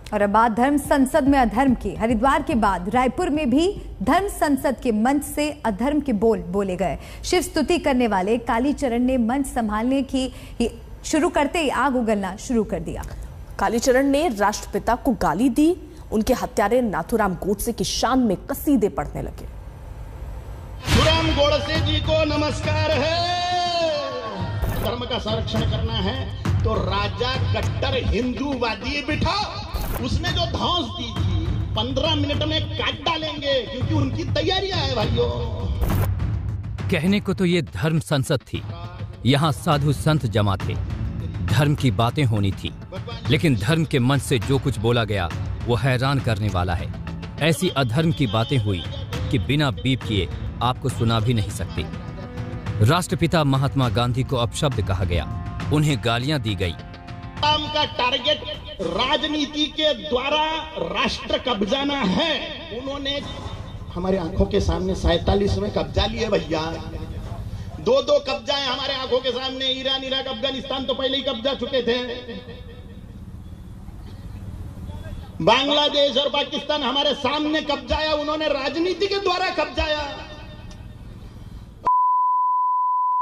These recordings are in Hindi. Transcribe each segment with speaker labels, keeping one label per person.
Speaker 1: और अब बात धर्म संसद में अधर्म की। हरिद्वार के बाद रायपुर में भी धर्म संसद के मंच से अधर्म के बोल बोले गए। शिव स्तुति करने वाले कालीचरण ने मंच संभालने की शुरू करते ही आग उगलना शुरू कर दिया।
Speaker 2: कालीचरण ने राष्ट्रपिता को गाली दी। उनके हत्यारे नाथुराम गोडसे की शान में कसीदे पढ़ने लगे।
Speaker 3: नाथुराम गोडसे जी को नमस्कार है। धर्म का संरक्षण करना है तो राजा कट्टर हिंदूवादी बिठा। उसने जो धौंस दी थी 15 मिनट में काट डालेंगे, क्योंकि उनकी तैयारियां है भाइयों।
Speaker 4: कहने को तो ये धर्म संसद थी, यहाँ साधु संत जमा थे, धर्म की बातें होनी थी, लेकिन धर्म के मंच से जो कुछ बोला गया वो हैरान करने वाला है। ऐसी अधर्म की बातें हुई कि बिना बीप किए आपको सुना भी नहीं सकती। राष्ट्रपिता महात्मा गांधी को अपशब्द कहा गया, उन्हें गालियां दी गई।
Speaker 3: काम का टारगेट राजनीति के द्वारा राष्ट्र कब्जाना है। उन्होंने हमारे आंखों के सामने 47 में कब्जा लिए भैया। दो कब्जा है हमारे आंखों के सामने। ईरान, इराक, अफगानिस्तान तो पहले ही कब्जा चुके थे। बांग्लादेश और पाकिस्तान हमारे सामने कब्जाया, उन्होंने राजनीति के द्वारा कब्जाया।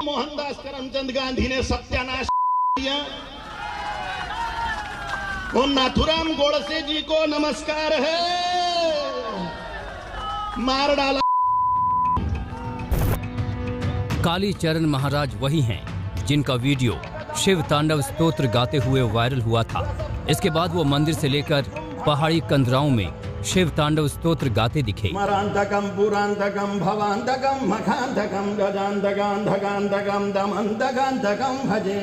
Speaker 3: मोहनदास करमचंद गांधी ने सत्यानाश किया। और नाथुराम गोडसे जी को नमस्कार है, मार डाला।
Speaker 4: कालीचरण महाराज वही हैं जिनका वीडियो शिव तांडव स्तोत्र गाते हुए वायरल हुआ था। इसके बाद वो मंदिर से लेकर पहाड़ी कंदराओं में शिव तांडव स्तोत्र गाते दिखे।
Speaker 3: मरांतकम पुरांतकम भवांतकम मखांतकम गजांतकांतकांतकम दमंतकांतकम भजे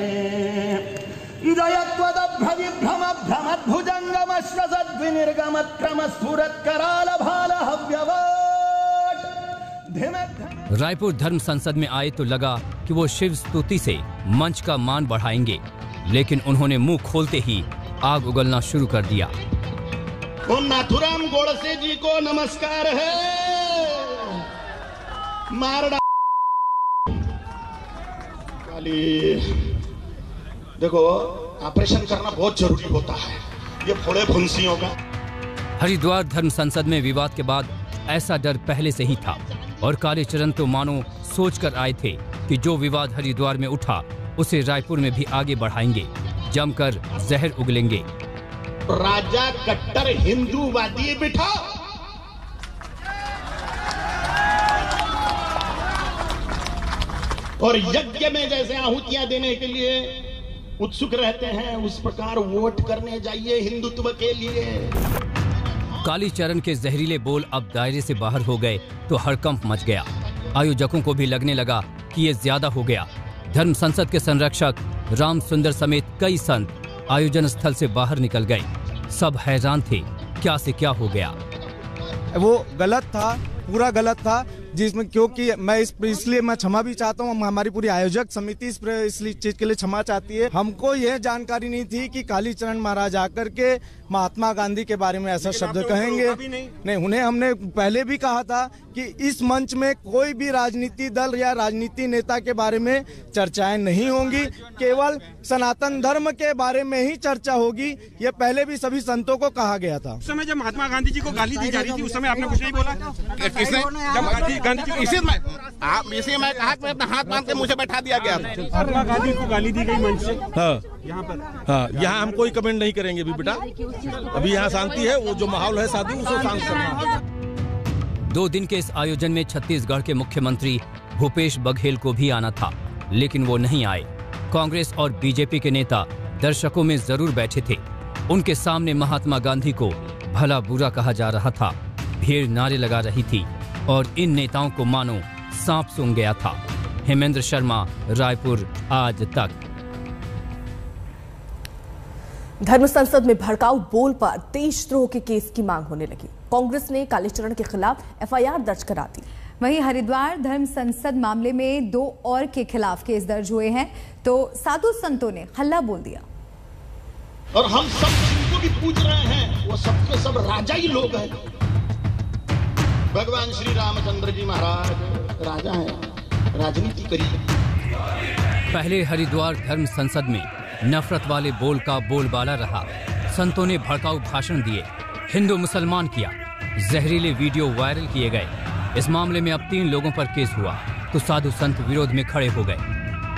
Speaker 4: रायपुर धर्म संसद में आए तो लगा कि वो शिव स्तुति से मंच का मान बढ़ाएंगे, लेकिन उन्होंने मुंह खोलते ही आग उगलना शुरू कर दिया।
Speaker 3: नाथुराम गोडसे जी को नमस्कार है, मार डाला। देखो, ऑपरेशन करना बहुत जरूरी होता है, ये फोड़े फुंसियों का।
Speaker 4: हरिद्वार धर्म संसद में विवाद के बाद ऐसा डर पहले से ही था और कालीचरण तो मानो सोचकर आए थे कि जो विवाद हरिद्वार में उठा उसे रायपुर में भी आगे बढ़ाएंगे, जमकर जहर उगलेंगे।
Speaker 3: राजा कट्टर हिंदूवादी बिठा। और यज्ञ में जैसे आहुतियां देने के लिए उत्सुक रहते हैं, उस प्रकार वोट करने जाइए हिंदुत्व के लिए।
Speaker 4: कालीचरण के जहरीले बोल अब दायरे से बाहर हो गए तो हड़कंप मच गया। आयोजकों को भी लगने लगा कि ये ज्यादा हो गया। धर्म संसद के संरक्षक राम सुंदर समेत कई संत आयोजन स्थल से बाहर निकल गए। सब हैरान थे, क्या से क्या हो गया।
Speaker 5: वो गलत था, पूरा गलत था, जिसमें क्योंकि मैं इसलिए मैं क्षमा भी चाहता हूँ। हमारी पूरी आयोजक समिति इस चीज के लिए क्षमा चाहती है। हमको यह जानकारी नहीं थी कि कालीचरण महाराज आकर के महात्मा गांधी के बारे में ऐसा शब्द कहेंगे। नहीं, उन्हें हमने पहले भी कहा था कि इस मंच में कोई भी राजनीति दल या राजनीति नेता के बारे में चर्चाएं नहीं होंगी, केवल सनातन धर्म के बारे में ही चर्चा होगी। ये पहले भी सभी संतों को कहा गया था।
Speaker 6: उस समय जब महात्मा गांधी जी को गाली दी जा रही थी, उस समय आपने कुछ नहीं बोला?
Speaker 7: किसने? गांधी जी इसी मैं कहा कि अपना हाथ बांध के मुझे बैठा दिया गया।
Speaker 6: महात्मा गांधी को गाली दी गई मंच से।
Speaker 7: हाँ, यहाँ पर हाँ, यहाँ हम कोई कमेंट नहीं करेंगे अभी बेटा। अभी यहाँ शांति है, वो जो माहौल है साधु उसे शांत करना।
Speaker 4: 2 दिन के इस आयोजन में छत्तीसगढ़ के मुख्यमंत्री भूपेश बघेल को भी आना था, लेकिन वो नहीं आए। कांग्रेस और बीजेपी के नेता दर्शकों में जरूर बैठे थे। उनके सामने महात्मा गांधी को भला बुरा कहा जा रहा था, भीड़ नारे लगा रही थी और इन नेताओं को मानो सांप सूंघ गया था। हेमेंद्र शर्मा, रायपुर, आज तक।
Speaker 2: धर्म संसद में भड़काऊ बोल पर देशद्रोह के केस की मांग होने लगी। कांग्रेस ने कालीचरण के खिलाफ एफआईआर दर्ज करा दी।
Speaker 1: वहीं हरिद्वार धर्म संसद मामले में 2 और के खिलाफ केस दर्ज हुए हैं, तो साधु संतों ने हल्ला बोल दिया।
Speaker 3: और हम सब जिनको भी पूज रहे हैं वो सबके सब राजा ही लोग हैं। भगवान श्री रामचंद्र जी महाराज राजा हैं, राजनीति करिए।
Speaker 4: पहले हरिद्वार धर्म संसद में नफरत वाले बोल का बोलबाला रहा। संतों ने भड़काऊ भाषण दिए, हिंदू मुसलमान किया, जहरीले वीडियो वायरल किए गए। इस मामले में अब 3 लोगों पर केस हुआ तो साधु संत विरोध में खड़े हो गए।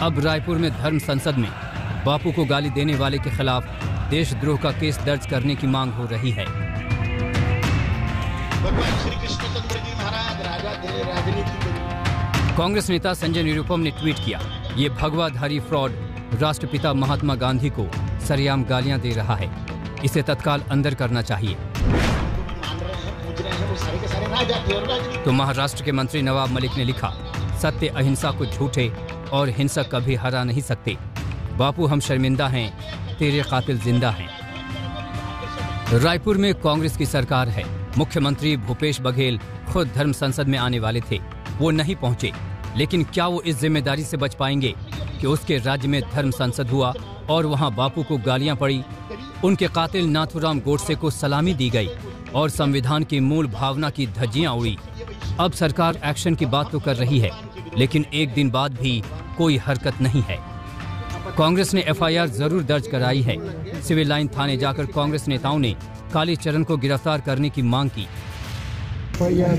Speaker 4: अब रायपुर में धर्म संसद में बापू को गाली देने वाले के खिलाफ देशद्रोह का केस दर्ज करने की मांग हो रही है।
Speaker 3: भगवान श्री कृष्णचंद्र जी महाराज राजा थे, राजनीति करी।
Speaker 4: कांग्रेस नेता संजय निरुपम ने ट्वीट किया, ये भगवाधारी फ्रॉड राष्ट्रपिता महात्मा गांधी को सरेआम गालियां दे रहा है, इसे तत्काल अंदर करना चाहिए। तो महाराष्ट्र के मंत्री नवाब मलिक ने लिखा, सत्य अहिंसा को झूठे और हिंसक कभी हरा नहीं सकते। बापू हम शर्मिंदा हैं, तेरे कातिल जिंदा हैं। रायपुर में कांग्रेस की सरकार है। मुख्यमंत्री भूपेश बघेल खुद धर्म संसद में आने वाले थे, वो नहीं पहुंचे। लेकिन क्या वो इस जिम्मेदारी से बच पाएंगे कि उसके राज्य में धर्म संसद हुआ और वहां बापू को गालियां पड़ी, उनके कातिल नाथूराम गोडसे को सलामी दी गई और संविधान की मूल भावना की धज्जियां उड़ी। अब सरकार एक्शन की बात तो कर रही है, लेकिन एक दिन बाद भी कोई हरकत नहीं है। कांग्रेस ने एफआईआर जरूर दर्ज कराई है। सिविल लाइन थाने जाकर कांग्रेस नेताओं ने कालीचरण को गिरफ्तार करने की मांग की।
Speaker 8: एफआईआर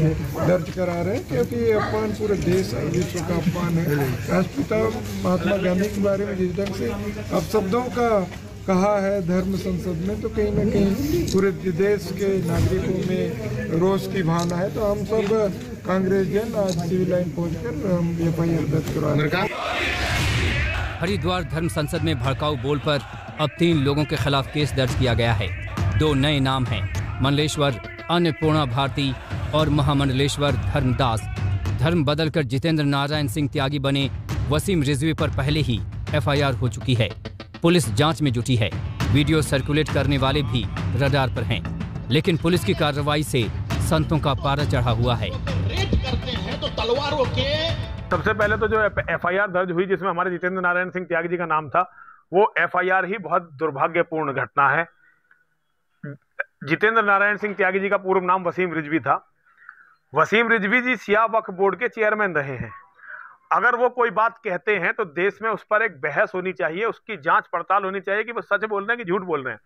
Speaker 8: दर्ज करा रहे हैं क्योंकि ये अपमान पूरे देश और विश्व का अपमान है। राष्ट्रपिता महात्मा गांधी के बारे में जिस ढंग से अब शब्दों का कहा है धर्म संसद में, तो कहीं न कहीं पूरे देश के नागरिकों में रोष की भावना है। तो हम सब कांग्रेस जन आज सिविल लाइन पहुंचकर एफआईआर दर्ज करवा रहे हैं।
Speaker 4: हरिद्वार धर्म संसद में भड़काऊ बोल पर अब 3 लोगों के खिलाफ केस दर्ज किया गया है। 2 नए नाम हैं, मंडलेश्वर अन्नपूर्णा भारती और महामंडलेश्वर धर्मदास। धर्म बदलकर जितेंद्र नारायण सिंह त्यागी बने वसीम रिजवी पर पहले ही एफआईआर हो चुकी है। पुलिस जांच में जुटी है। वीडियो सर्कुलेट करने वाले भी रडार पर हैं, लेकिन पुलिस की कार्रवाई से संतों का पारा चढ़ा हुआ है।
Speaker 3: रेप करते हैं तो तलवारों के
Speaker 9: सबसे पहले तो जो एफआईआर दर्ज हुई जिसमें हमारे जितेंद्र नारायण सिंह त्यागी जी का नाम था, वो एफआईआर ही बहुत दुर्भाग्यपूर्ण घटना है। जितेंद्र नारायण सिंह त्यागी जी का पूर्व नाम वसीम रिजवी था। वसीम रिजवी जी सिया वक्फ बोर्ड के चेयरमैन रहे हैं। अगर वो कोई बात कहते हैं तो देश में उस पर एक बहस होनी चाहिए, उसकी जांच पड़ताल होनी चाहिए कि वो सच बोल रहे हैं कि झूठ बोल रहे हैं।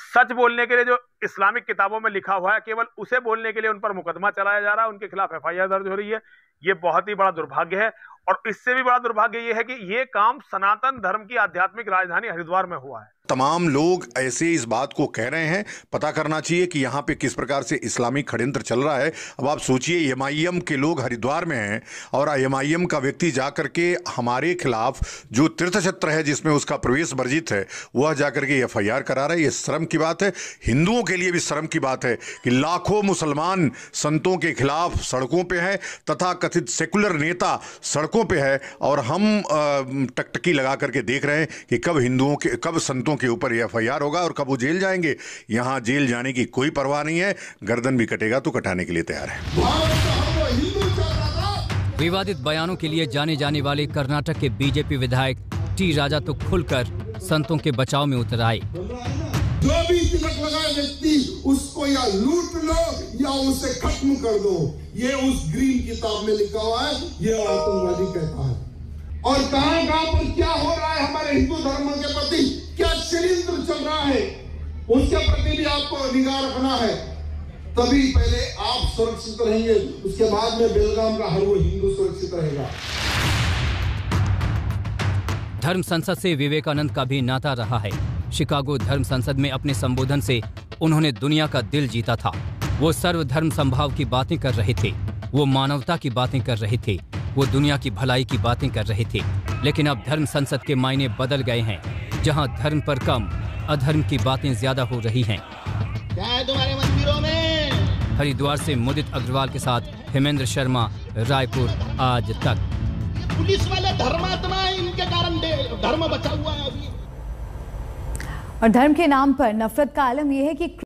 Speaker 9: सच बोलने के लिए जो इस्लामिक किताबों में लिखा हुआ है, केवल उसे बोलने के लिए उन पर मुकदमा चलाया जा रहा है, उनके खिलाफ एफआईआर दर्ज हो रही है। ये बहुत ही बड़ा दुर्भाग्य है। और इससे भी बड़ा दुर्भाग्य ये है कि ये काम सनातन धर्म की आध्यात्मिक राजधानी हरिद्वार में हुआ है।
Speaker 10: तमाम लोग ऐसे इस बात को कह रहे हैं, पता करना चाहिए कि यहाँ पे किस प्रकार से इस्लामिक षड्यंत्र चल रहा है। अब आप सोचिए, एमआईएम के लोग हरिद्वार में हैं और एमआईएम का व्यक्ति जाकर के हमारे खिलाफ जो तीर्थ क्षेत्र है जिसमें उसका प्रवेश वर्जित है, वह जाकर के एफआईआर करा रहा है। ये शर्म की बात है। हिंदुओं के लिए भी शर्म की बात है कि लाखों मुसलमान संतों के खिलाफ सड़कों पर है तथा कथित सेकुलर नेता सड़कों पर है, और हम टकटकी लगा करके देख रहे हैं कि कब संतों के ऊपर एफआईआर होगा और कब वो जेल जाएंगे। यहां जेल जाने की कोई परवाह नहीं है, गर्दन भी कटेगा तो कटाने के लिए तैयार है।
Speaker 4: विवादित बयानों के लिए जाने जाने वाले कर्नाटक के बीजेपी विधायक टी राजा तो खुलकर संतों के बचाव में उतर आए।
Speaker 11: जो भी तिलक लगाए व्यक्ति, उसको या लूट लो या उसे खत्म कर दो, ये उस ग्रीन किताब में लिखा हुआ है, ये आतंकवादी कहता है। और कहां पर क्या हो रहा है हमारे हिंदू धर्म के प्रति, क्या षड्यंत्र चल रहा है, उसके प्रति भी आपको निगाह रखना है। तभी पहले आप सुरक्षित रहेंगे, उसके बाद में बेलगाम का हर वो हिंदू सुरक्षित रहेगा।
Speaker 4: धर्म संसद से विवेकानंद का भी नाता रहा है। शिकागो धर्म संसद में अपने संबोधन से उन्होंने दुनिया का दिल जीता था। वो सर्वधर्म संभाव की बातें कर रहे थे, वो मानवता की बातें कर रहे थे, वो दुनिया की भलाई की बातें कर रहे थे। लेकिन अब धर्म संसद के मायने बदल गए हैं, जहां धर्म पर कम अधर्म की बातें ज्यादा हो रही हैं।
Speaker 3: क्या है तुम्हारे मंदिरों में?
Speaker 4: हरिद्वार से मुदित अग्रवाल के साथ हेमेंद्र शर्मा, रायपुर आज तक।
Speaker 3: पुलिस वाले धर्मात्मा है, इनके कारण धर्म बचा हुआ है अभी।
Speaker 1: और धर्म के नाम पर नफरत का आलम यह है कि